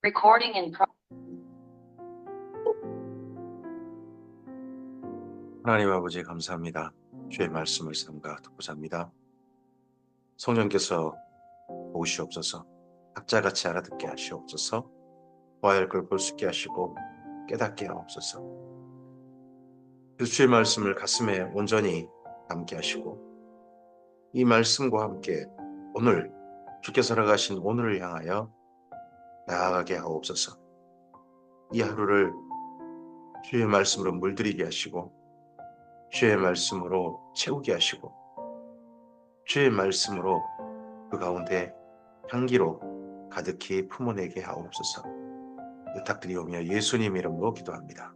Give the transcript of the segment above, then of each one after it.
Recording in pro. 하나님 아버지 감사합니다. 주의 말씀을 삼가 듣고자 합니다. 성령께서 보시옵소서, 학자같이 알아듣게 하시옵소서, 보아야 할 걸 볼 수 있게 하시고 깨닫게 하옵소서. 그 주의 말씀을 가슴에 온전히 담게 하시고 이 말씀과 함께 오늘 주께서 살아가신 오늘을 향하여 나아가게 하옵소서. 이 하루를 주의 말씀으로 물들이게 하시고 주의 말씀으로 채우게 하시고 주의 말씀으로 그 가운데 향기로 가득히 품어내게 하옵소서. 부탁드리오며 예수님 이름으로 기도합니다.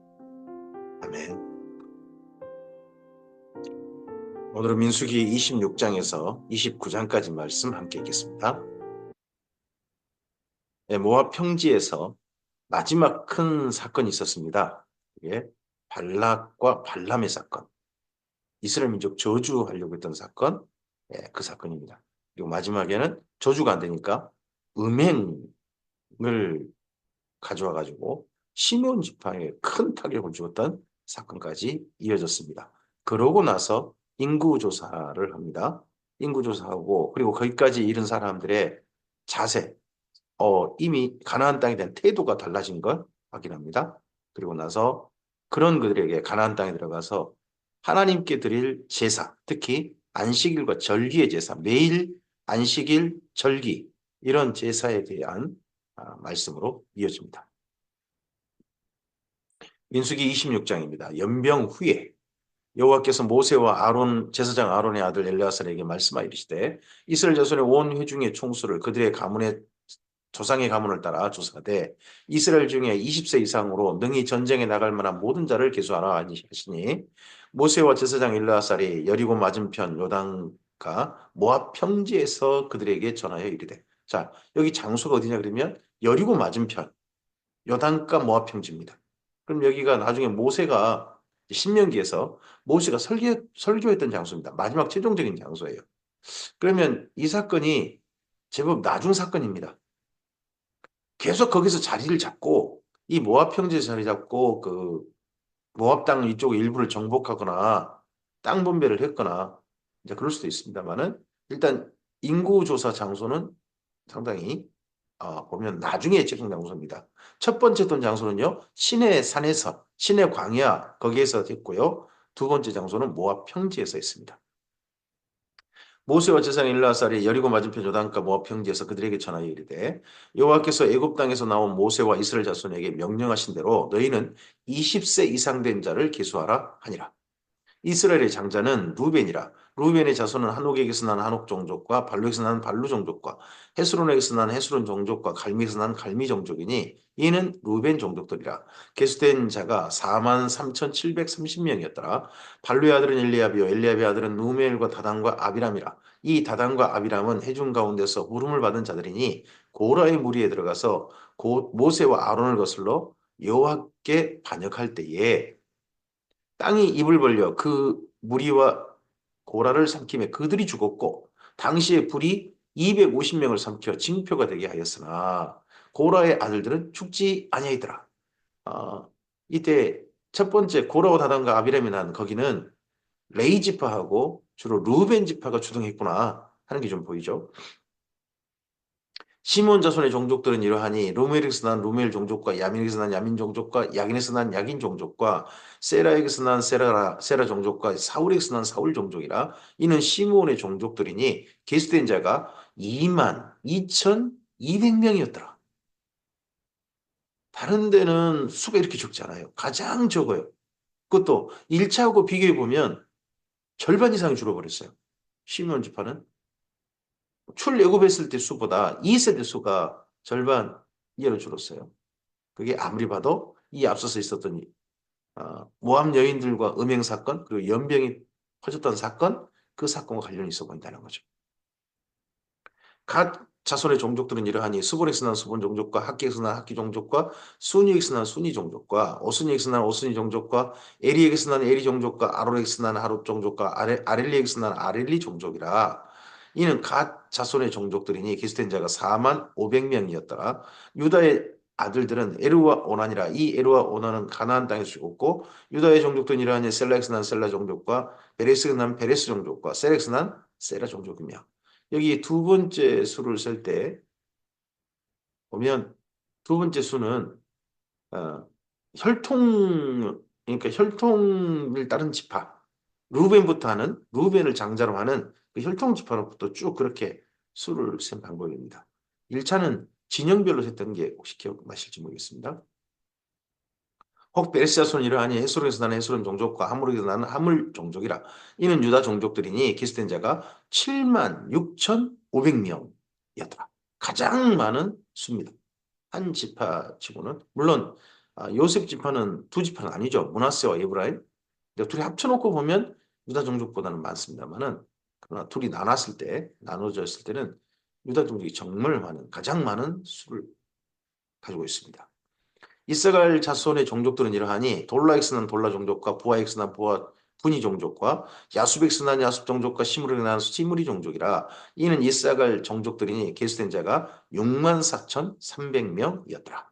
아멘. 오늘은 민수기 26장에서 29장까지 말씀 함께 읽겠습니다. 모압 평지에서 마지막 큰 사건이 있었습니다. 그게 발락과 발람의 사건. 이스라엘 민족 저주하려고 했던 사건, 그 사건입니다. 그리고 마지막에는 저주가 안 되니까 음행을 가져와가지고 시몬 지파에 큰 타격을 주었던 사건까지 이어졌습니다. 그러고 나서 인구조사를 합니다. 인구조사하고 그리고 거기까지 이른 사람들의 자세, 이미 가나안 땅에 대한 태도가 달라진 걸 확인합니다. 그리고 나서 그런 그들에게 가나안 땅에 들어가서 하나님께 드릴 제사, 특히 안식일과 절기의 제사, 매일 안식일, 절기 이런 제사에 대한 말씀으로 이어집니다. 민수기 26장입니다. 연병 후에 여호와께서 모세와 아론 제사장 아론의 아들 엘르아살에게 말씀하여 이르시되 이스라엘 자손의 온 회중의 총수를 그들의 가문의 조상의 가문을 따라 조사하되 이스라엘 중에 20세 이상으로 능히 전쟁에 나갈 만한 모든 자를 계수하라 하시니 모세와 제사장 엘르아살이 여리고 맞은편 요단가 모압 평지에서 그들에게 전하여 이르되, 자, 여기 장소가 어디냐 그러면 여리고 맞은편 요단가 모압 평지입니다. 그럼 여기가 나중에 모세가 신명기에서 모세가 설교했던 장소입니다. 마지막 최종적인 장소예요. 그러면 이 사건이 제법 나중 사건입니다. 계속 거기서 자리를 잡고 이 모압 평지에 자리 잡고 그 모압 땅 이쪽 일부를 정복하거나 땅 분배를 했거나 이제 그럴 수도 있습니다만은 일단 인구 조사 장소는 상당히 보면 나중에 찍은 장소입니다. 첫 번째 던 장소는요, 시내 산에서 시내 광야 거기에서 됐고요. 두 번째 장소는 모압 평지에서 있습니다. 모세와 제사장 엘르아살이 여리고 맞은편 요단가 모압 평지에서 그들에게 전하여 이르되 여호와께서 애굽 땅에서 나온 모세와 이스라엘 자손에게 명령하신 대로 너희는 20세 이상 된 자를 계수하라 하니라. 이스라엘의 장자는 루벤이라. 루벤의 자손은 한옥에게서 난 한옥 종족과 발루에게서 난 발루 종족과 헤스론에게서 난 헤스론 종족과 갈미에서 난 갈미 종족이니 이는 루벤 종족들이라. 계수된 자가 43,730명이었더라. 발루의 아들은 엘리압이요 엘리압의 아들은 누멜과 다단과 아비람이라. 이 다단과 아비람은 해중 가운데서 부름을 받은 자들이니 고라의 무리에 들어가서 모세와 아론을 거슬러 여호와께 반역할 때에 땅이 입을 벌려 그 무리와 고라를 삼키며 그들이 죽었고 당시에 불이 250명을 삼켜 징표가 되게 하였으나 고라의 아들들은 죽지 아니하더라. 어, 이때 첫 번째 고라와 다단과 아비람이 난 거기는 레이 지파하고 주로 루벤 지파가 주동했구나 하는 게 좀 보이죠. 시몬 자손의 종족들은 이러하니 루멜에게서 난 루멜 종족과 야민에게서 난 야민 종족과 야긴에서 난 야긴 종족과 세라에게서 난 세라 종족과 사울에게서 난 사울 종족이라. 이는 시몬의 종족들이니 계수된 자가 22,200명이었더라. 다른 데는 수가 이렇게 적지 않아요. 가장 적어요. 그것도 1차하고 비교해 보면 절반 이상이 줄어버렸어요. 시몬 지파는 출애굽했을 때 수보다 2세대 수가 절반 이하로 줄었어요. 그게 아무리 봐도 이 앞서서 있었던 모함 여인들과 음행 사건 그리고 연병이 퍼졌던 사건, 그 사건과 관련이 있어 보인다는 거죠. 각 자손의 종족들은 이러하니 수본에서 난 수본 종족과 학기에서 난 학기 종족과 순이에게서 난 순이 종족과 오순이에게서 난 오순이 종족과 에리에게서 난 에리 종족과 아론에게서 난 아론 종족과 아렐리에게서 난 아렐리 종족이라. 이는 각 자손의 종족들이니 계수된 자가 45,000명이었더라. 유다의 아들들은 에르와 오난이라. 이 에르와 오난은 가나안 땅에서 죽었고 유다의 종족들은 이러하니 셀렉스 난 셀라 종족과 베레스 난 베레스 종족과 세렉스 난 세라 종족이며 여기 두 번째 수를 쓸 때 보면 두 번째 수는 어, 그러니까 혈통을 따른 지파. 루벤부터 하는, 루벤을 장자로 하는 그 혈통 지파로부터 쭉 그렇게 수를 센 방법입니다. 1차는 진영별로 했던 게 혹시 기억나실지 모르겠습니다. 혹 베레스 자손 이러하니 헤스론에서 나는 헤스론 종족과 하물에서 나는 하물 종족이라. 이는 유다 종족들이니 기스된 자가 7만 6,500명이었더라. 가장 많은 수입니다. 한 지파치고는 물론 요셉 지파는 두 지파는 아니죠. 므낫세와 에브라임. 근데 둘이 합쳐놓고 보면 유다 종족보다는 많습니다만은 그러나 둘이 나눴을 때 나눠졌을 때는 유다 종족이 정말 많은 가장 많은 수를 가지고 있습니다. 이스라엘 자손의 종족들은 이러하니 돌라엑스난 돌라 종족과 부하엑스난 부하 분이 종족과 야수백스난 야수 종족과 시므리난 시므리 종족이라. 이는 이스라엘 종족들이니 계수된 자가 64,300명이었더라.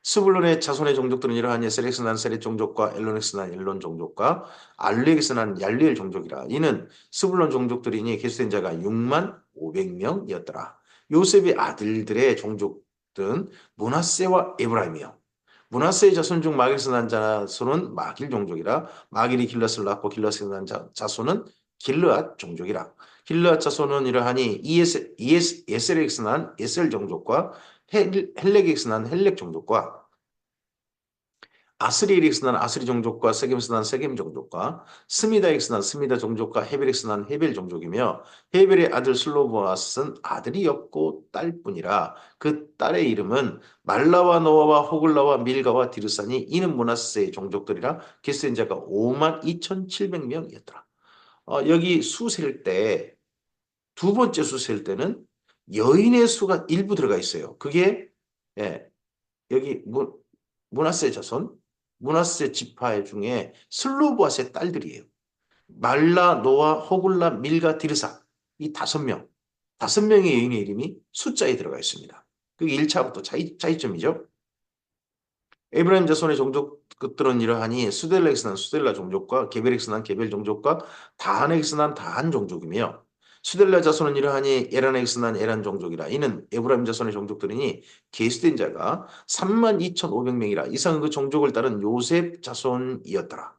스불론의 자손의 종족들은 이러하니 세렉스 난 세렉 종족과 엘로넥스 난 엘론 종족과 알렉스 난 얄리엘 종족이라. 이는 스불론 종족들이니 계수된 자가 6만 500명이었더라. 요셉의 아들들의 종족들은 므낫세와 에브라임이요. 므낫세의 자손 중 마길에서 난 자손은 마길 종족이라. 마길이 길앗을 낳고 길앗에서 난 자손은 길르앗 종족이라. 길르앗 자손은 이러하니 예셀엑스 난 예셀 종족과 헬렉엑스 난 헬렉 종족과 아스리엘엑스 난 아스리 종족과 세겜스 난 세겜 종족과 스미다엑스 난 스미다 종족과 헤벨엑스 난 헤벨 종족이며 헤벨의 아들 슬로보아스는 아들이었고 딸뿐이라. 그 딸의 이름은 말라와 노아와 호글라와 밀가와 디르사니. 이는 므낫세의 종족들이라. 계수된 자가 5만 2,700명이었더라. 여기 수 셀 때 두 번째 수 셀 때는 여인의 수가 일부 들어가 있어요. 그게 예, 여기 므낫세 자손, 므낫세 지파 중에 슬로보아스의 딸들이에요. 말라, 노아, 호글라, 밀가, 디르사. 이 5명. 5명의 여인의 이름이 숫자에 들어가 있습니다. 그게 1차부터 차이점이죠. 에브라임 자손의 종족들은 이러하니 수델렉스 난 수델라 종족과 게벨렉스 난 게벨 종족과 다한엑스 난 다한 종족이며 수델라 자손은 이러하니 에란엑스 난 에란 종족이라. 이는 에브라임 자손의 종족들이니 계수된 자가 32,500명이라. 이상 그 종족을 따른 요셉 자손이었더라.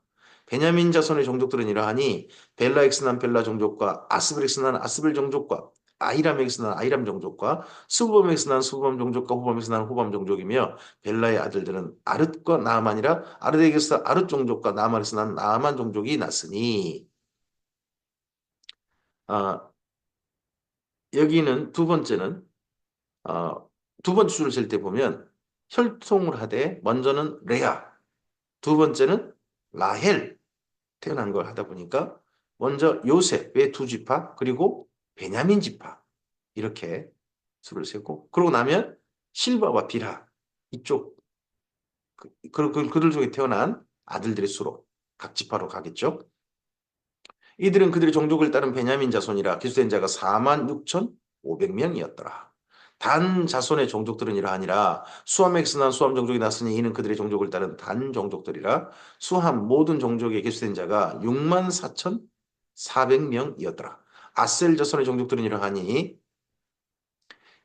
베냐민 자손의 종족들은 이러하니 벨라엑스 난 벨라 종족과 아스벨엑스 난 아스벨 종족과 아이람엑스 난 아이람 종족과 스부범엑스 난 스부범 종족과 후범엑스 난 후범 종족이며 벨라의 아들들은 아릇과 나아만이라. 아르덱에서 아릇 종족과 나아만에서 난 나아만 종족이 났으니. 아, 여기는 두 번째는 두 번째 줄을 셀 때 보면 혈통을 하되 먼저는 레아, 두 번째는 라헬 태어난 걸 하다 보니까 먼저 요셉의 두 지파 그리고 베냐민 지파 이렇게 수를 세고 그러고 나면 실바와 비라 이쪽 그들 중에 태어난 아들들의 수로 각 지파로 가겠죠. 이들은 그들의 종족을 따른 베냐민 자손이라. 기수된 자가 4만 6,500명이었더라. 단 자손의 종족들은 이러하니라. 수함 엑스난 수함 종족이 났으니 이는 그들의 종족을 따른 단 종족들이라. 수함 모든 종족의 기수된 자가 6만 4,400명이었더라. 아셀 자손의 종족들은 이러하니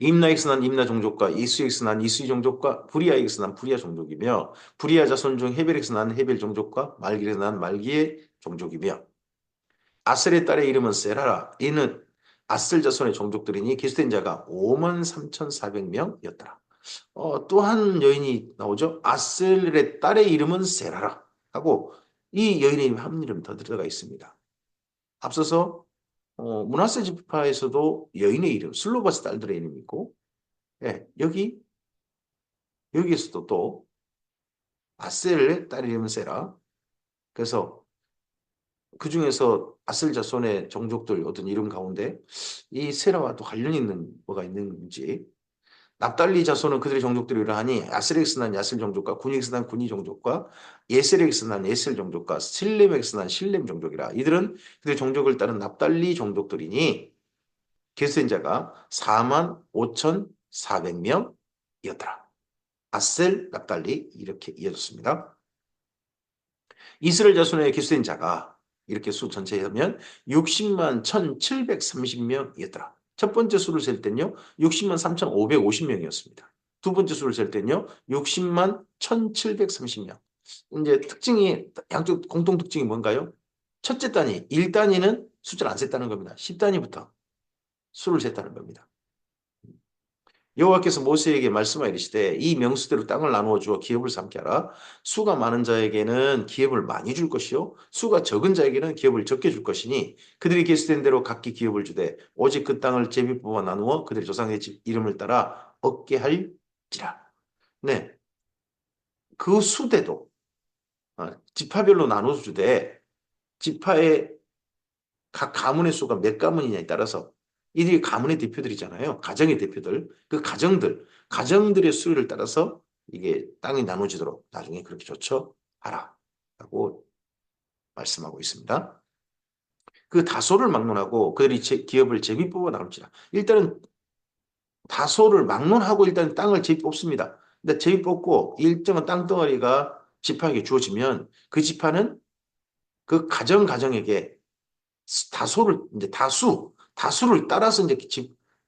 임나엑스난 임나 종족과 이스엑스난 이스이 종족과 부리아엑스난 부리아 종족이며 부리아 자손 중 헤벨엑스난 헤벨 종족과 말기르난 말기의 종족이며 아셀의 딸의 이름은 세라라. 이는 아셀 자손의 종족들이니 기수된 자가 5만 3,400명이었더라. 또 한 여인이 나오죠. 아셀의 딸의 이름은 세라라 하고 이 여인의 이름 한 이름 더 들어가 있습니다. 앞서서 므낫세 지파에서도 여인의 이름, 슬로바스 딸들의 이름이 있고 예, 여기에서도 또 아셀의 딸의 이름은 세라. 그래서 그 중에서 아셀 자손의 종족들 어떤 이름 가운데 이 세라와 또 관련 있는 뭐가 있는지. 납달리 자손은 그들의 종족들이 이러하니 아스렉스난 야셀 종족과 군익스난 군이 종족과 예셀엑스난 예셀 종족과 실렘엑스난 실렘 종족이라. 이들은 그들의 종족을 따른 납달리 종족들이니 계수된 자가 4만 5,400명이었더라. 아셀, 납달리 이렇게 이어졌습니다. 이스라엘 자손의 기수된 자가 이렇게 수 전체에 하면 60만 1,730명이었더라. 첫 번째 수를 셀 때는요, 60만 3,550명이었습니다. 두 번째 수를 셀 때는요, 60만 1,730명. 이제 특징이, 양쪽 공통 특징이 뭔가요? 첫째 단위, 1단위는 숫자를 안 셌다는 겁니다. 10단위부터 수를 셌다는 겁니다. 여호와께서 모세에게 말씀하여 이르시되 이 명수대로 땅을 나누어 주어 기업을 삼게 하라. 수가 많은 자에게는 기업을 많이 줄 것이요 수가 적은 자에게는 기업을 적게 줄 것이니 그들이 계수된 대로 각기 기업을 주되 오직 그 땅을 제비 뽑아 나누어 그들의 조상의 집 이름을 따라 얻게 할지라. 네, 그 수대도 지파별로 나눠 주되 지파의 각 가문의 수가 몇 가문이냐에 따라서 이들이 가문의 대표들이잖아요. 가정의 대표들. 그 가정들의 수를 따라서 이게 땅이 나눠지도록 나중에 그렇게 조처하라. 라고 말씀하고 있습니다. 그 다소를 막론하고 그들이 기업을 제비 뽑아 나눌지라. 일단은 다소를 막론하고 일단 땅을 제비 뽑습니다. 근데 제비 뽑고 일정한 땅덩어리가 지파에게 주어지면 그 지파는 그 가정에게 다소를 이제 다수를 따라서 이제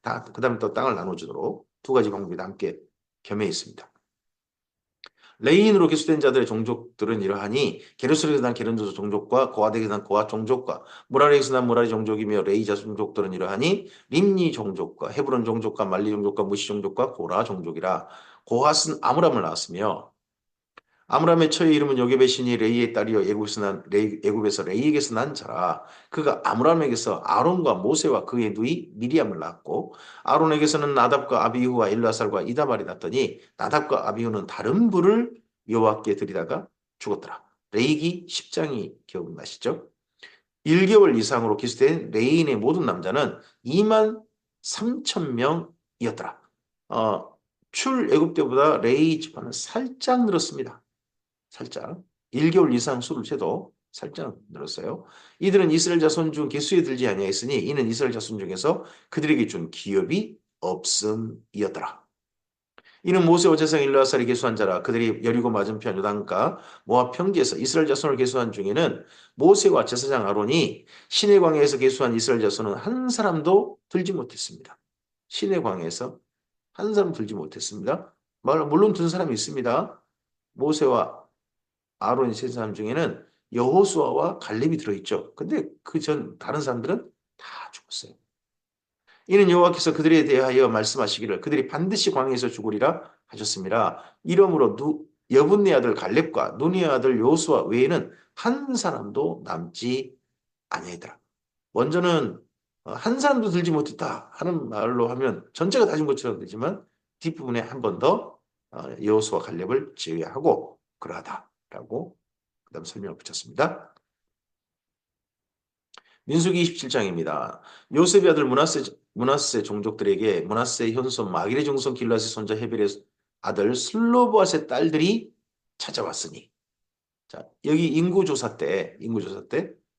그다음에 또 땅을 나눠주도록 두 가지 방법이 함께 겸해 있습니다. 레이인으로 기수된 자들의 종족들은 이러하니 게르솔에서 난 게르소 종족과 고아덱에서 난 고아 종족과 무라리에서 난 무라리 종족이며 레이자 종족들은 이러하니 림니 종족과 헤브론 종족과 말리 종족과 무시 종족과 고라 종족이라. 고핫은 아므람을 낳았으며 아므람의 처의 이름은 요게벳 신이 레이의 딸이요 애굽에서 레이에게서 난 자라. 그가 아므람에게서 아론과 모세와 그의 누이 미리암을 낳았고 아론에게서는 나답과 아비후와 엘르아살과 이다말이 낳더니 나답과 아비후는 다른 불을 여호와께 드리다가 죽었더라. 레이기 10장이 기억나시죠? 1개월 이상으로 기수된 레인의 모든 남자는 2만 3천 명이었더라. 출애굽 때보다 레이 지파는 살짝 늘었습니다. 살짝 1개월 이상 수를 세도 살짝 늘었어요. 이들은 이스라엘 자손 중 계수에 들지 아니하였으니 이는 이스라엘 자손 중에서 그들에게 준 기업이 없음이었더라. 이는 모세와 제사장 엘르아살이 계수한 자라. 그들이 여리고 맞은편 요단가 모압 평지에서 이스라엘 자손을 계수한 중에는 모세와 제사장 아론이 시내 광야에서 계수한 이스라엘 자손은 한 사람도 들지 못했습니다. 시내 광야에서 한 사람 들지 못했습니다. 물론 든 사람이 있습니다. 모세와 아론이 세 사람 중에는 여호수아와 갈렙이 들어있죠. 근데 그 전 다른 사람들은 다 죽었어요. 이는 여호와께서 그들에 대하여 말씀하시기를 그들이 반드시 광야에서 죽으리라 하셨습니다. 이러므로 여분네 아들 갈렙과 눈의 아들 여호수아 외에는 한 사람도 남지 아니하더라. 먼저는 한 사람도 들지 못했다 하는 말로 하면 전체가 다진 것처럼 되지만 뒷부분에 한 번 더 여호수아 갈렙을 제외하고 그러하다라고 그다음 설명을 붙였습니다. 민수기 27장입니다. 요셉의 아들 문하세 종족들에게 문하세의 현손 마길의 종손 길라스의 손자 헤벨의 아들 슬로보앗의 딸들이 찾아왔으니 자 여기 인구조사 때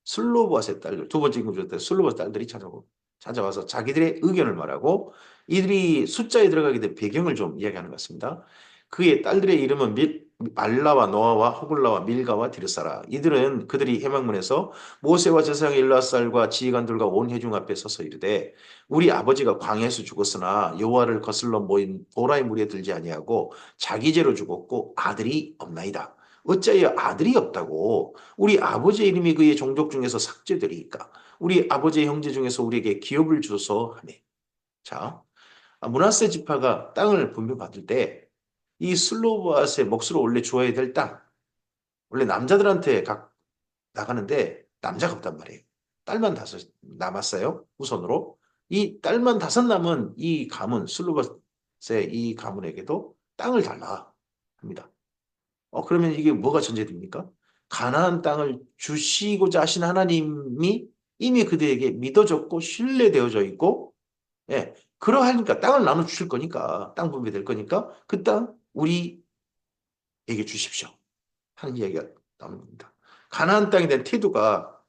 슬로보앗의 딸들 두 번째 인구조사 때 슬로보앗 딸들이 찾아와서 자기들의 의견을 말하고 이들이 숫자에 들어가게 된 배경을 좀 이야기하는 것 같습니다. 그의 딸들의 이름은 말라와 노아와 호글라와 밀가와 디르사라. 이들은 그들이 해망문에서 모세와 제사장 일라살과 지휘관들과 온 회중 앞에 서서 이르되 우리 아버지가 광야에서 죽었으나 여호와를 거슬러 모인 보라의 무리에 들지 아니하고 자기 죄로 죽었고 아들이 없나이다. 어찌하여 아들이 없다고 우리 아버지의 이름이 그의 종족 중에서 삭제되리이까 우리 아버지의 형제 중에서 우리에게 기업을 주소서 하네. 자, 므낫세 지파가 땅을 분배받을 때 이 슬로바스의 몫으로 원래 주어야 될 땅, 원래 남자들한테 나가는데 남자가 없단 말이에요. 딸만 다섯 남았어요. 우선으로. 이 딸만 다섯 남은 이 가문, 슬로바스의 이 가문에게도 땅을 달라 합니다. 그러면 이게 뭐가 전제됩니까? 가나안 땅을 주시고자 하신 하나님이 이미 그들에게 믿어졌고 신뢰되어져 있고, 예, 그러하니까 땅을 나눠 주실 거니까 땅 분배될 거니까 그 땅 우리에게 주십시오 하는 이야기가 나오는 겁니다. 가나안 땅에 대한 태도가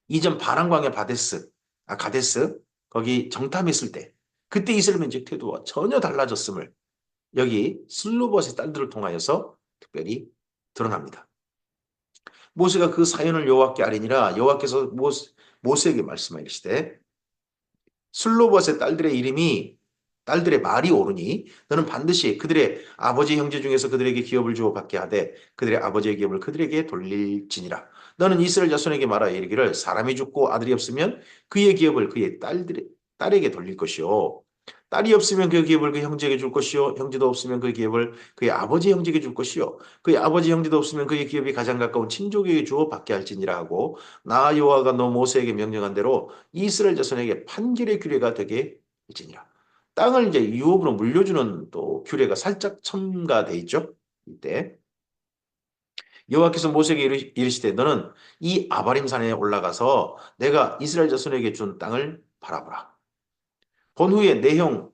이전 바람광야 가데스 거기 정탐했을 때 그때 이스라엘 민족 태도와 전혀 달라졌음을 여기 슬로봇의 딸들을 통하여서 특별히 드러납니다. 모세가 그 사연을 여호와께 아뢰니라 여호와께서 모세에게 말씀하시되 슬로봇의 딸들의 이름이 딸들의 말이 오르니 너는 반드시 그들의 아버지 형제 중에서 그들에게 기업을 주어 받게 하되 그들의 아버지의 기업을 그들에게 돌릴지니라. 너는 이스라엘 자손에게 말하여 이르기를 사람이 죽고 아들이 없으면 그의 기업을 그의 딸에게 돌릴 것이요 딸이 없으면 그 기업을 그 형제에게 줄 것이요 형제도 없으면 그 기업을 그의 아버지 형제에게 줄 것이요 그의 아버지 형제도 없으면 그의 기업이 가장 가까운 친족에게 주어 받게 할지니라 하고 나 여호와가 너 모세에게 명령한 대로 이스라엘 자손에게 판결의 규례가 되게 할지니라. 땅을 이제 유업으로 물려주는 또 규례가 살짝 첨가돼 있죠. 이때 여호와께서 모세에게 이르시되 너는 이 아바림 산에 올라가서 내가 이스라엘 자손에게 준 땅을 바라보라. 본후에 내 형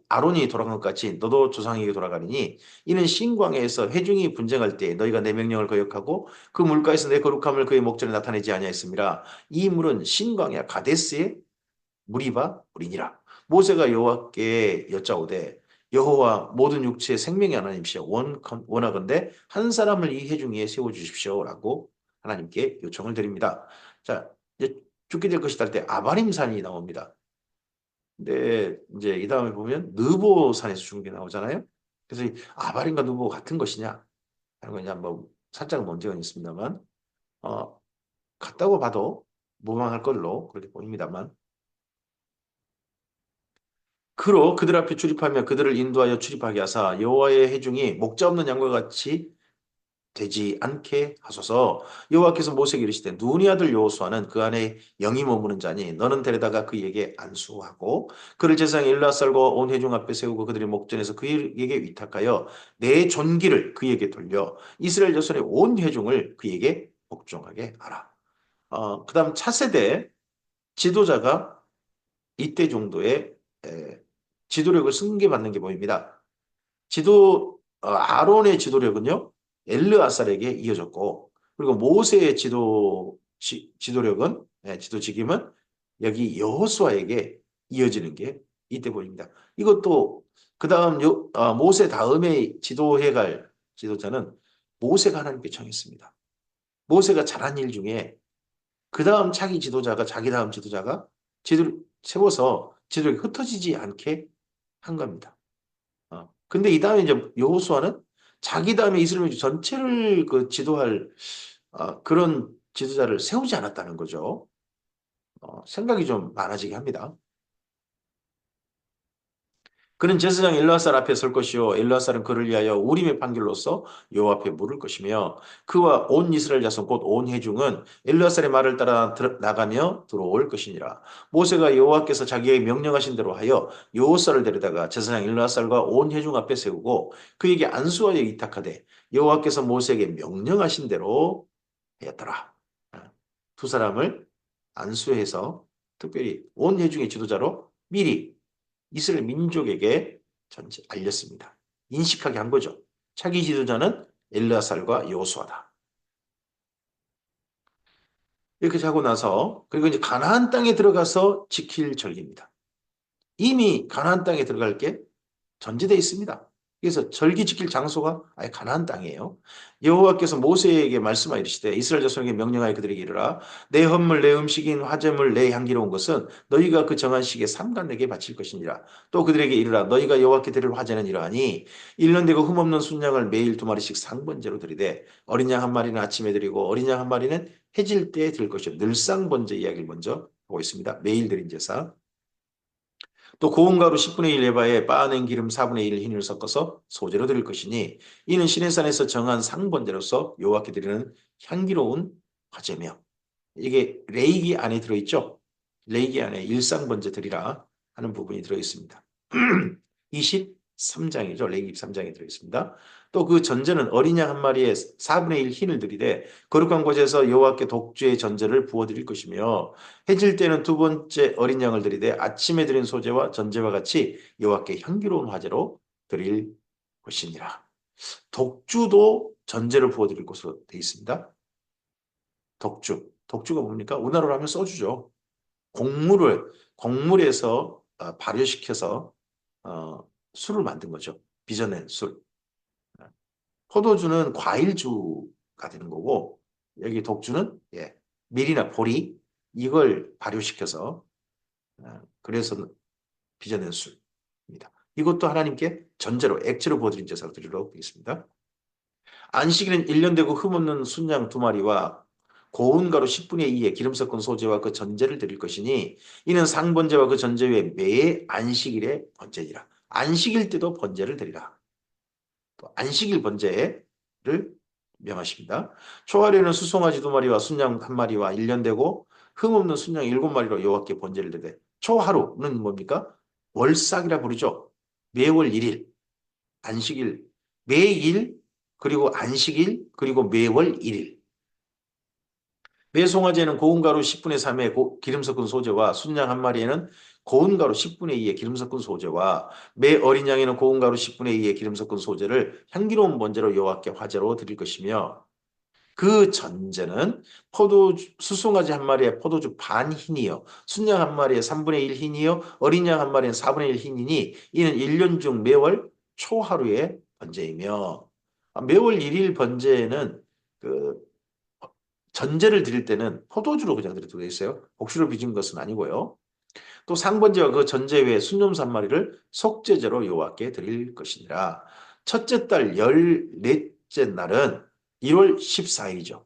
아론이 돌아간 것 같이 너도 조상에게 돌아가리니 이는 신광야에서 회중이 분쟁할 때 너희가 내 명령을 거역하고 그 물가에서 내 거룩함을 그의 목전에 나타내지 아니하였습니다. 이 물은 신광야 가데스의 무리바 우리니라. 모세가 여호와께 여짜오되 여호와 모든 육체의 생명의 하나님이시여 원하건대 한 사람을 이 회중 위에 세워주십시오라고 하나님께 요청을 드립니다. 자, 이제 죽게 될 것이다 할 때 아바림산이 나옵니다. 근데 이제 이 다음에 보면 느보산에서 죽은 게 나오잖아요. 그래서 이 아바림과 느보 같은 것이냐 하는 건 이제 뭐 살짝 문제가 있습니다만 어, 같다고 봐도 무방할 걸로 그렇게 보입니다만 그로 그들 앞에 출입하며 그들을 인도하여 출입하게 하사 여호와의 회중이 목자 없는 양과 같이 되지 않게 하소서. 여호와께서 모세에게 이르시되 눈의 아들 여호수아는 그 안에 영이 머무는 자니 너는 데려다가 그에게 안수하고 그를 제사장 엘르아살과 온 회중 앞에 세우고 그들의 목전에서 그에게 위탁하여 내 존귀를 그에게 돌려 이스라엘 자손의 온 회중을 그에게 복종하게 하라. 그다음 차세대 지도자가 이때 정도의 지도력을 승계받는 게 보입니다. 아론의 지도력은요, 엘르아살에게 이어졌고, 그리고 모세의 지도력은, 지도직임은 여기 여호수아에게 이어지는 게 이때 보입니다. 이것도 그 다음 모세 다음에 지도해 갈 지도자는 모세가 하나님께 청했습니다. 모세가 잘한 일 중에 그 다음 자기 다음 지도자가 지도를 세워서 지도력이 흩어지지 않게 한 겁니다. 근데 이 다음에 이제 여호수아는 자기 다음에 이스라엘 전체를 그 지도할 그런 지도자를 세우지 않았다는 거죠. 생각이 좀 많아지게 합니다. 그는 제사장 엘르아살 앞에 설 것이요 엘르아살은 그를 위하여 우림의 판결로서 여호와 앞에 물을 것이며 그와 온 이스라엘 자손 곧 온 회중은 엘르아살의 말을 따라 나가며 들어올 것이니라. 모세가 여호와께서 자기에게 명령하신 대로 하여 여호사를 데려다가 제사장 엘르아살과 온 회중 앞에 세우고 그에게 안수하여 위탁하되 여호와께서 모세에게 명령하신 대로 하였더라. 두 사람을 안수해서 특별히 온 회중의 지도자로 미리 이스라엘 민족에게 전체 알렸습니다. 인식하게 한 거죠. 차기 지도자는 엘르아살과 여호수아다. 이렇게 하고 나서 그리고 이제 가나안 땅에 들어가서 지킬 절기입니다. 이미 가나안 땅에 들어갈 게 전제되어 있습니다. 그래서 절기 지킬 장소가 아예 가나안 땅이에요. 여호와께서 모세에게 말씀하여 이르시되 이스라엘 자손에게 명령하여 그들에게 이르라 내 헌물 내 음식인 화제물 내 향기로운 것은 너희가 그 정한 시기에 삼간 내게 바칠 것이니라. 또 그들에게 이르라 너희가 여호와께 드릴 화제는 이러하니 1년 되고 흠없는 순양을 매일 2마리씩 상번제로 드리되 어린 양 한 마리는 아침에 드리고 어린 양 한 마리는 해질 때에 드릴 것이요 늘상 번제 이야기를 먼저 보고 있습니다. 매일 드린 제사. 또 고운 가루 10분의 1 에바에 빻아낸 기름 4분의 1 흰을 섞어서 소재로 드릴 것이니 이는 시내산에서 정한 상번제로서 여호와께 드리는 향기로운 화제며 이게 레이기 안에 들어있죠. 레이기 안에 일상번제 드리라 하는 부분이 들어있습니다. 23장이죠. 레이기 23장에 들어있습니다. 또 그 전제는 어린 양 한 마리에 4분의 1 흰을 드리되 거룩한 곳에서 여호와께 독주의 전제를 부어드릴 것이며 해질 때는 두 번째 어린 양을 드리되 아침에 드린 소제와 전제와 같이 여호와께 향기로운 화제로 드릴 것이니라. 독주도 전제를 부어드릴 것으로 되어 있습니다. 독주가 뭡니까? 우리나라로 하면 소주죠. 곡물에서 발효시켜서 술을 만든 거죠. 빚어낸 술. 포도주는 과일주가 되는 거고, 여기 독주는, 예, 밀이나 보리, 이걸 발효시켜서, 그래서 빚어낸 술입니다. 이것도 하나님께 전제로, 액체로 부어드린 제사로 드리도록 하겠습니다. 안식일은 1년 되고 흠없는 순양 2마리와 고운 가루 10분의 2의 기름 섞은 소재와 그 전제를 드릴 것이니 이는 상번제와 그 전제 외에 매 안식일에 번제니라. 안식일 때도 번제를 드리라. 또 안식일 번제를 명하십니다. 초하루에는 수송아지 2마리와 순양 1마리와 1년 되고 흠없는 순양 7마리로 여호와께 번제를 드리되 초하루는 뭡니까? 월삭이라 부르죠. 매월 1일, 안식일, 매일 그리고 안식일 그리고 매월 1일. 매송아지에는 고운 가루 10분의 3의 기름 섞은 소재와 순양 1마리에는 고운 가루 10분의 2의 기름 섞은 소재와 매 어린 양에는 고운 가루 10분의 2의 기름 섞은 소재를 향기로운 번제로 여호와께 화제로 드릴 것이며 그 전제는 포도주 수송아지 1마리에 포도주 반 흰이요 순양 1마리에 3분의 1 흰이요 어린 양 1마리에 4분의 1 흰이니 이는 1년 중 매월 초하루의 번제이며 매월 1일 번제에는 그 전제를 드릴 때는 포도주로 그냥 드려도 되겠어요. 복수로 빚은 것은 아니고요. 또 상번제와 그 전제 외에 순념 3마리를 속죄제로 여호와께 드릴 것이니라. 첫째 달 14째 날은 1월 14일이죠.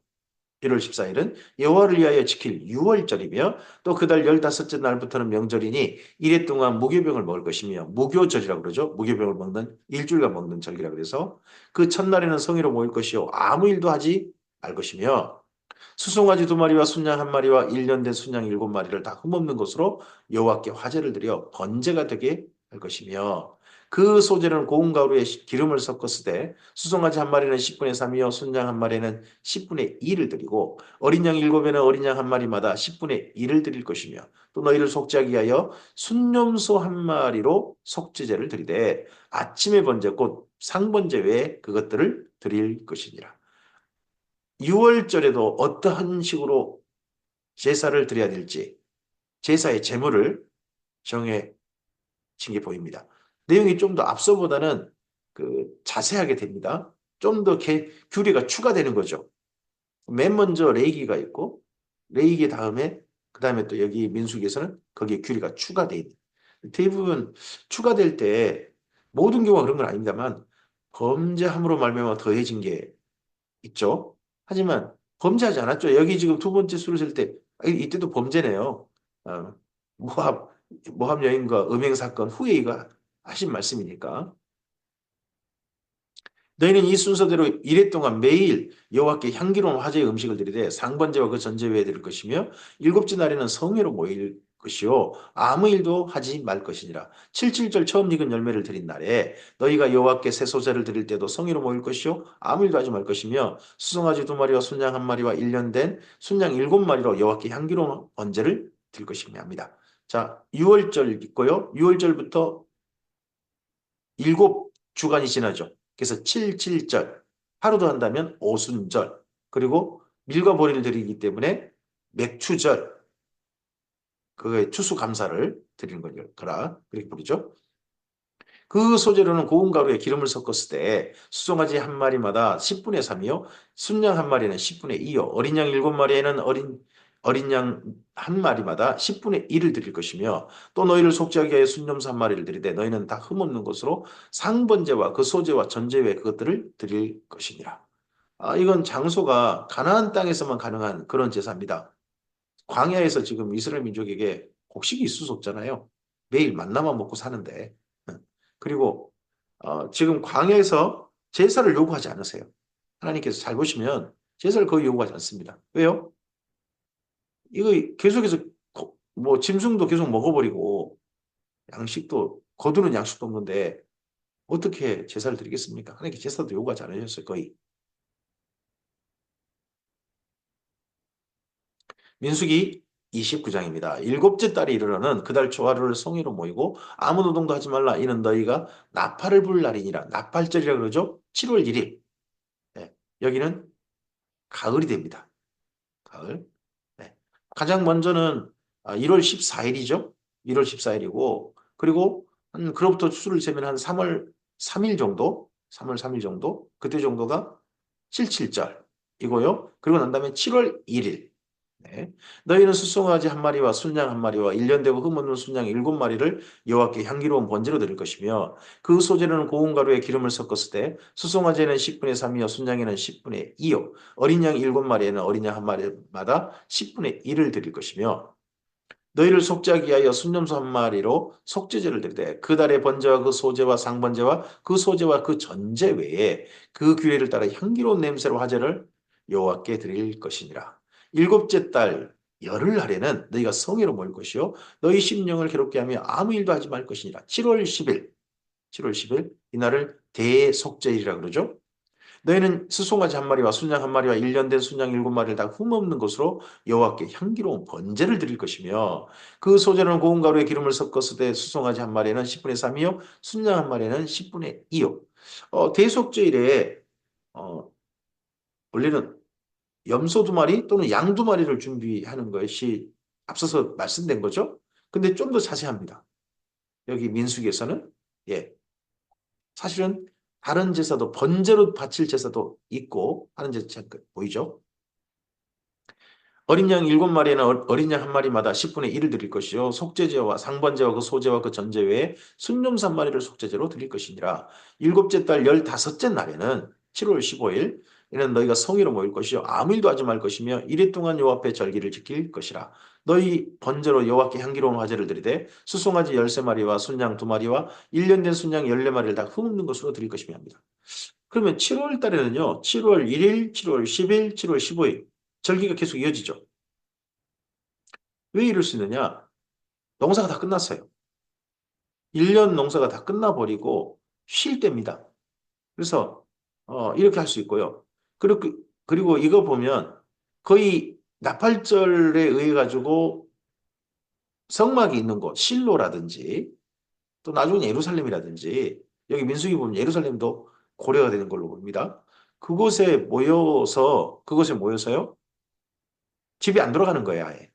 1월 14일은 여호와를 위하여 지킬 6월절이며 또 그 달 15째 날부터는 명절이니 이래 동안 무교병을 먹을 것이며 무교절이라고 그러죠. 무교병을 먹는 일주일간 먹는 절기라 그래서 그 첫날에는 성회로 모일 것이요 아무 일도 하지 말 것이며 수송아지 2마리와 순양 1마리와 1년 된 순양 7마리를 다 흠없는 것으로 여호와께 화제를 드려 번제가 되게 할 것이며 그 소재는 고운 가루에 기름을 섞었으되 수송아지 1마리는 10분의 3이요 순양 1마리는 10분의 2를 드리고 어린 양 7에는 어린 양 1마리마다 10분의 2를 드릴 것이며 또 너희를 속죄하기 위하여 순념소 1마리로 속죄제를 드리되 아침의 번제 곧 상번제 외에 그것들을 드릴 것이니라. 6월절에도 어떠한 식으로 제사를 드려야 될지 제사의 제물을 정해진 게 보입니다. 내용이 좀 더 앞서보다는 자세하게 됩니다. 좀 더 규례가 추가되는 거죠. 맨 먼저 레위기가 있고 레위기 다음에 그 다음에 또 여기 민수기에서는 거기에 규례가 추가돼 있는. 대부분 추가될 때 모든 경우가 그런 건 아닙니다만 범죄함으로 말미암아 더해진 게 있죠. 하지만 범죄하지 않았죠. 여기 지금 두 번째 수를 쓸 때 이때도 범죄네요. 어, 모압 모압 여인과 음행 사건 후에 이거 하신 말씀이니까. 너희는 이 순서대로 이래 동안 매일 여호와께 향기로운 화제의 음식을 드리되 상번제와 그 전제 외에 드릴 것이며 일곱째 날에는 성회로 모일 것이요 아무 일도 하지 말 것이니라. 칠칠절 처음 익은 열매를 드린 날에 너희가 여호와께 새 소재를 드릴 때도 성회로 모일 것이요 아무 일도 하지 말 것이며 수송아지 2마리와 순양 1마리와 1년 된 순양 7마리로 여호와께 향기로운 번제를 드릴 것이며 합니다. 자, 6월절 있고요. 6월절부터 7주간이 지나죠. 그래서 7.7절, 하루도 한다면 오순절, 그리고 밀과 보리를 드리기 때문에 맥추절, 그의 추수감사를 드리는 거라 그렇게 부르죠. 그 소재로는 고운 가루에 기름을 섞었을 때 수송아지 1마리마다 10분의 3이요. 순양 1마리는 10분의 2요. 어린 양 7마리에는 어린 양 1마리마다 10분의 1을 드릴 것이며 또 너희를 속죄하기 위하여 순념소 1마리를 드리되 너희는 다 흠없는 것으로 상번제와 그 소재와 전제외 그것들을 드릴 것이니라. 이건 장소가 가나안 땅에서만 가능한 그런 제사입니다. 광야에서 지금 이스라엘 민족에게 곡식이 있을 수 없잖아요. 매일 만나만 먹고 사는데. 그리고 지금 광야에서 제사를 요구하지 않으세요. 하나님께서 잘 보시면 제사를 거의 요구하지 않습니다. 왜요? 이거 계속해서 뭐 짐승도 계속 먹어버리고 양식도 거두는 양식도 없는데 어떻게 제사를 드리겠습니까? 하나님께 제사도 요구하지 않으셨어요. 거의. 민수기 29장입니다. 일곱째 달이 이르러는 그달 초하루를 성회로 모이고 아무 노동도 하지 말라. 이는 너희가 나팔을 불 날이니라. 나팔절이라 그러죠? 7월 1일. 네. 여기는 가을이 됩니다. 가을. 네. 가장 먼저는 1월 14일이죠. 1월 14일이고 그리고 그로부터 추수를 세면 한 3월 3일 정도, 3월 3일 정도, 그때 정도가 7.7절이고요. 그리고 난 다음에 7월 1일. 네. 너희는 수송아지 한 마리와 순양 한 마리와 일년되고 흠없는 순양 7마리를 여호와께 향기로운 번제로 드릴 것이며 그 소재로는 고운 가루에 기름을 섞었을 때 수송아지에는 10분의 3이요 순양에는 10분의 2요 어린 양 7마리에는 어린 양 한 마리마다 10분의 1을 드릴 것이며 너희를 속죄하기 위하여 순념소 한 마리로 속죄제를 드리되 그 달의 번제와 그 소제와 상번제와 그 소제와 그 전제 외에 그 규례를 따라 향기로운 냄새로 화제를 여호와께 드릴 것이니라. 일곱째 달 열흘날에는 너희가 성회로 모일 것이요 너희 심령을 괴롭게 하며 아무 일도 하지 말 것이니라. 7월 10일 7월 10일 이날을 대속죄일이라 그러죠. 너희는 수송아지 한 마리와 순양 한 마리와 일년된 순양 7마리를 다 흠없는 것으로 여호와께 향기로운 번제를 드릴 것이며 그 소재로는 고운 가루에 기름을 섞었을 때 수송아지 한 마리는 10분의 3이요 순양 한 마리는 10분의 2요. 대속죄일에 어, 원래는 염소 2마리 또는 양 2마리를 준비하는 것이 앞서서 말씀된 거죠. 근데 좀 더 자세합니다. 여기 민수기에서는 예, 사실은 다른 제사도 번제로 바칠 제사도 있고 하는 제사 보이죠? 어린 양 7마리에는 어린 양 한 마리마다 10분의 1을 드릴 것이요 속죄제와 상번제와 그 소제와 그 전제 외에 순념 한 마리를 속죄제로 드릴 것이니라. 일곱째 달 15째 날에는 7월 15일 이는 너희가 성회로 모일 것이요 아무 일도 하지 말 것이며 이래 동안 여호와 앞에 절기를 지킬 것이라. 너희 번제로 여호와께 향기로운 화제를 드리되 수송아지 13마리와 순양 2마리와 1년 된 순양 14마리를 다 흠없는 것으로 드릴 것이며 합니다. 그러면 7월 달에는요. 7월 1일, 7월 10일, 7월 15일 절기가 계속 이어지죠. 왜 이럴 수 있느냐? 농사가 다 끝났어요. 1년 농사가 다 끝나버리고 쉴 때입니다. 그래서 이렇게 할 수 있고요. 그리고 이거 보면 거의 나팔절에 의해 가지고 성막이 있는 곳, 실로라든지 또 나중에 예루살렘이라든지 여기 민수기 보면 예루살렘도 고려가 되는 걸로 봅니다. 그곳에 모여서요. 집에 안 들어가는 거예요, 아예.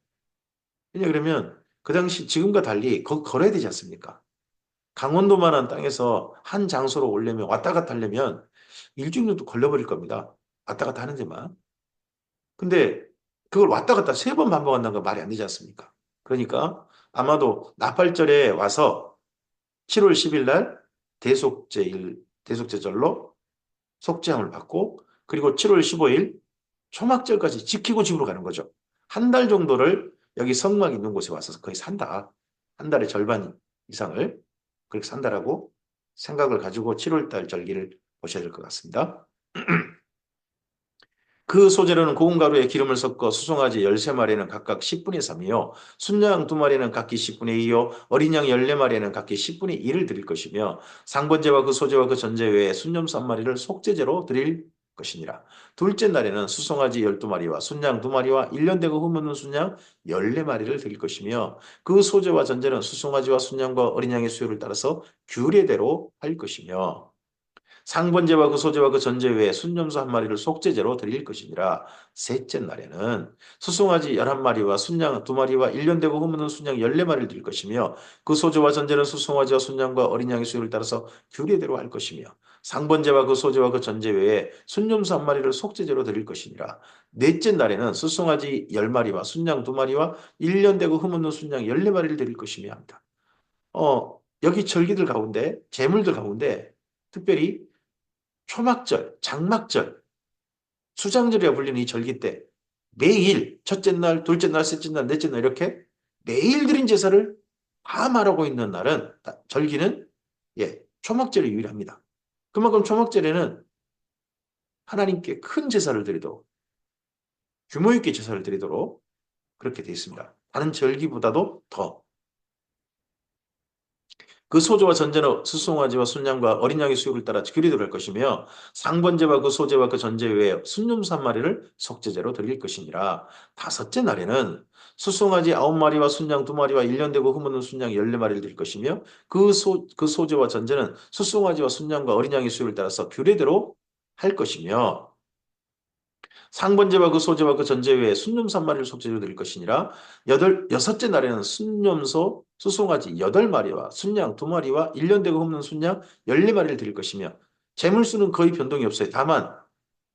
왜냐 그러면 그 당시 지금과 달리 걸어야 되지 않습니까? 강원도만한 땅에서 한 장소로 오려면 왔다 갔다 하려면 일주일 정도 걸려버릴 겁니다. 왔다 갔다 하는 데만. 근데 그걸 왔다 갔다 3번 반복한다는 건 말이 안 되지 않습니까? 그러니까 아마도 나팔절에 와서 7월 10일 날 대속제절로 속죄함을 받고 그리고 7월 15일 초막절까지 지키고 집으로 가는 거죠. 한 달 정도를 여기 성막 있는 곳에 와서 거의 산다. 한 달의 절반 이상을 그렇게 산다라고 생각을 가지고 7월 달 절기를 보셔야 될 것 같습니다. 그 소재로는 고운 가루에 기름을 섞어 수송아지 13마리는 각각 10분의 3이요. 순양 2마리는 각기 10분의 2요. 어린 양 14마리는 각기 10분의 1을 드릴 것이며 상번제와 그 소제와 그 전제 외에 순념 3마리를 속죄제로 드릴 것이니라. 둘째 날에는 수송아지 12마리와 순양 2마리와 1년 되고 흠없는 순양 14마리를 드릴 것이며 그 소제와 전제는 수송아지와 순양과 어린 양의 수요를 따라서 규례대로 할 것이며 상번제와 그 소제와 그 전제 외에 순념소 한 마리를 속죄제로 드릴 것이니라. 셋째 날에는 수송아지 11마리와 순양 2마리와 1년 되고 흠없는 순양 14마리를 드릴 것이며 그 소제와 전제는 수송아지와 순양과 어린 양의 수요를 따라서 규례대로 할 것이며 상번제와 그 소제와 그 전제 외에 순념소 한 마리를 속죄제로 드릴 것이니라. 넷째 날에는 수송아지 10마리와 순양 2마리와 1년 되고 흠없는 순양 14마리를 드릴 것이며 합니다. 여기 절기들 가운데 제물들 가운데 특별히 초막절, 장막절, 수장절이라 불리는 이 절기 때 매일 첫째 날, 둘째 날, 셋째 날, 넷째 날 이렇게 매일 드린 제사를 다 말하고 있는 날은 절기는 초막절이 유일합니다. 그만큼 초막절에는 하나님께 큰 제사를 드리도록 규모 있게 제사를 드리도록 그렇게 되어 있습니다. 다른 절기보다도 더 그 소제와 전제는 수송아지와 순양과 어린 양의 수육을 따라 규례대로 할 것이며 상번제와 그 소제와 그 전제 외에 순념 3마리를 속죄제로 드릴 것이니라. 다섯째 날에는 수송아지 9마리와 순양 2마리와 1년 되고 흠없는 순양 14마리를 드릴 것이며 그 소제와 전제는 수송아지와 순양과 어린 양의 수육을 따라서 규례대로 할 것이며 상번제와 그 소제와 그 전제 외에 순념 3마리를 속죄제로 드릴 것이니라. 여섯째 날에는 순념소 수송아지 8마리와 순양 2마리와 1년 되고 흠없는 순양 14마리를 드릴 것이며 재물수는 거의 변동이 없어요. 다만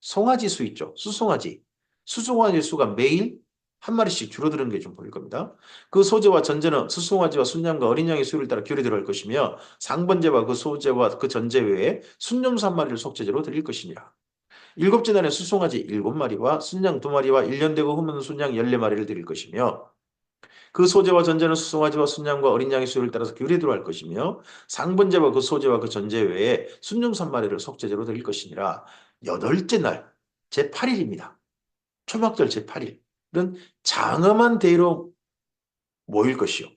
송아지 수 있죠. 수송아지. 수송아지 수가 매일 한 마리씩 줄어드는 게 좀 보일 겁니다. 그 소재와 전제는 수송아지와 순양과 어린 양의 수를 따라 규례 들어갈 것이며 상번제와 그 소재와 그 전제 외에 순념수 한 마리를 속죄제로 드릴 것이니라. 일곱째 날에 수송아지 7마리와 순양 2마리와 1년 되고 흠없는 순양 14마리를 드릴 것이며 그 소재와 전제는 수송아지와 순양과 어린 양의 수를 따라서 규례대로 할 것이며 상번제와 그 소재와 그 전제 외에 순념 3마리를 속죄제로 드릴 것이니라. 여덟째 날 제8일입니다. 초막절 제8일은 장엄한 대회로 모일 것이요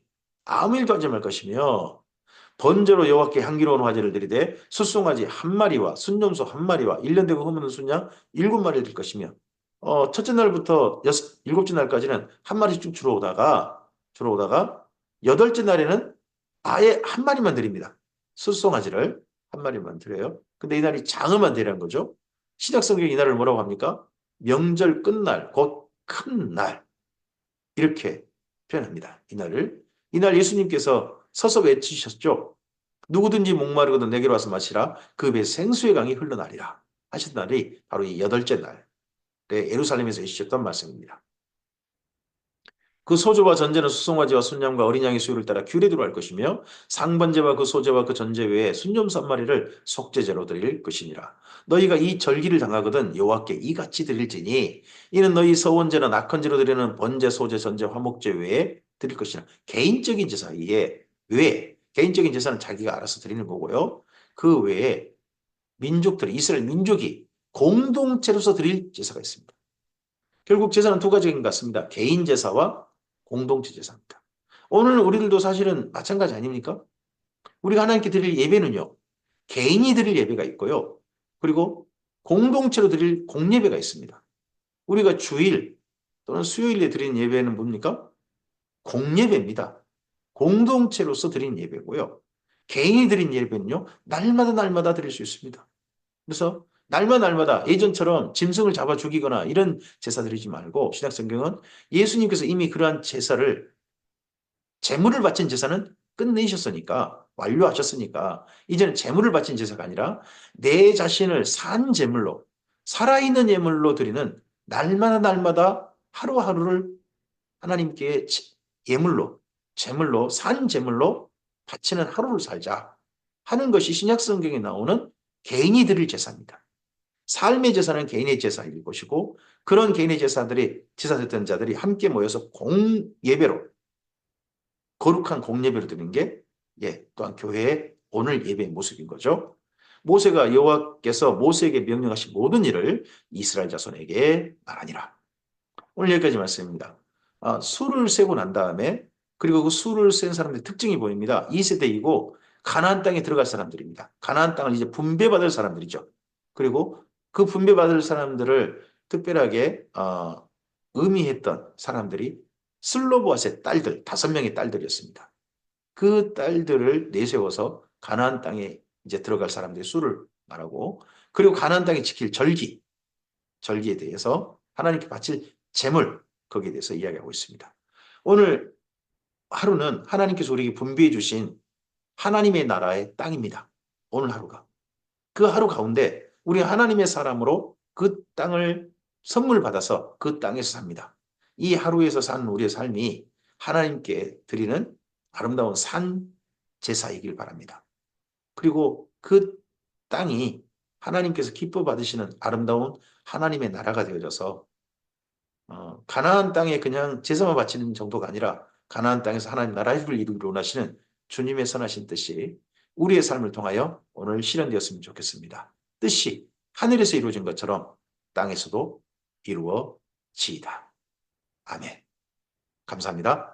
아무 일도 하지 말 것이며 번제로 여호와께 향기로운 화제를 드리되 숫송아지 한 마리와 순념소 한 마리와 1년 되고 흠없는 순양 7마리를 드릴 것이며 첫째 날부터 일곱째 날까지는 한 마리씩 쭉 줄어오다가 여덟째 날에는 아예 한 마리만 드립니다. 숫송아지를 한 마리만 드려요. 근데 이 날이 장엄한 대라는 거죠. 신약성경 이 날을 뭐라고 합니까? 명절 끝날, 곧 큰 날. 이렇게 표현합니다. 이날 예수님께서 서서 외치셨죠. 누구든지 목마르거든 내게로 와서 마시라. 그 배에 생수의 강이 흘러나리라. 하신 날이 바로 이 여덟째 날에 예루살렘에서 해주셨던 말씀입니다. 그 소재와 전제는 수송아지와 순양과 어린 양의 수요를 따라 규례대로 할 것이며 상번제와 그 소재와 그 전제 외에 순념 한 마리를 속죄제로 드릴 것이니라. 너희가 이 절기를 당하거든 여호와께 이같이 드릴지니 이는 너희 서원제나 낙헌제로 드리는 번제, 소제, 전제, 화목제 외에 드릴 것이라. 개인적인 제사 외에 개인적인 제사는 자기가 알아서 드리는 거고요. 그 외에 이스라엘 민족이 공동체로서 드릴 제사가 있습니다. 결국 제사는 두 가지인 것 같습니다. 개인 제사와 공동체 제사입니다. 오늘 우리들도 사실은 마찬가지 아닙니까? 우리가 하나님께 드릴 예배는요. 개인이 드릴 예배가 있고요. 그리고 공동체로 드릴 공예배가 있습니다. 우리가 주일 또는 수요일에 드리는 예배는 뭡니까? 공예배입니다. 공동체로서 드리는 예배고요. 개인이 드린 예배는요. 날마다 드릴 수 있습니다. 그래서 날마다 예전처럼 짐승을 잡아 죽이거나 이런 제사 드리지 말고 신약성경은 예수님께서 이미 그러한 제물을 바친 제사는 끝내셨으니까 완료하셨으니까 이제는 제물을 바친 제사가 아니라 내 자신을 산 제물로 살아있는 예물로 드리는 날마다 하루하루를 하나님께 제물로 산 제물로 바치는 하루를 살자 하는 것이 신약성경에 나오는 개인이 드릴 제사입니다. 삶의 제사는 개인의 제사일 것이고 그런 개인의 제사됐던 자들이 함께 모여서 공예배로 거룩한 공예배로 드리는 게 또한 교회의 오늘 예배의 모습인 거죠. 모세가 여호와께서 모세에게 명령하신 모든 일을 이스라엘 자손에게 말하니라. 오늘 여기까지 말씀입니다. 수를 세고 난 다음에 그리고 그 수를 센 사람들의 특징이 보입니다. 2세대이고 가나안 땅에 들어갈 사람들입니다. 가나안 땅을 이제 분배받을 사람들이죠. 그리고 그 분배받을 사람들을 특별하게 의미했던 사람들이 슬로보아스의 딸들, 5명의 딸들이었습니다. 그 딸들을 내세워서 가나안 땅에 이제 들어갈 사람들의 수를 말하고 그리고 가나안 땅에 지킬 절기에 대해서 하나님께 바칠 제물 거기에 대해서 이야기하고 있습니다. 오늘 하루는 하나님께서 우리에게 분배해 주신 하나님의 나라의 땅입니다. 오늘 하루가. 그 하루 가운데 우리 하나님의 사람으로 그 땅을 선물 받아서 그 땅에서 삽니다. 이 하루에서 산 우리의 삶이 하나님께 드리는 아름다운 산 제사이길 바랍니다. 그리고 그 땅이 하나님께서 기뻐 받으시는 아름다운 하나님의 나라가 되어져서 가나안 땅에 그냥 제사만 바치는 정도가 아니라 가나안 땅에서 하나님 나라를 이루기를 원하시는 주님의 선하신 뜻이 우리의 삶을 통하여 오늘 실현되었으면 좋겠습니다. 뜻이 하늘에서 이루어진 것처럼 땅에서도 이루어지이다. 아멘. 감사합니다.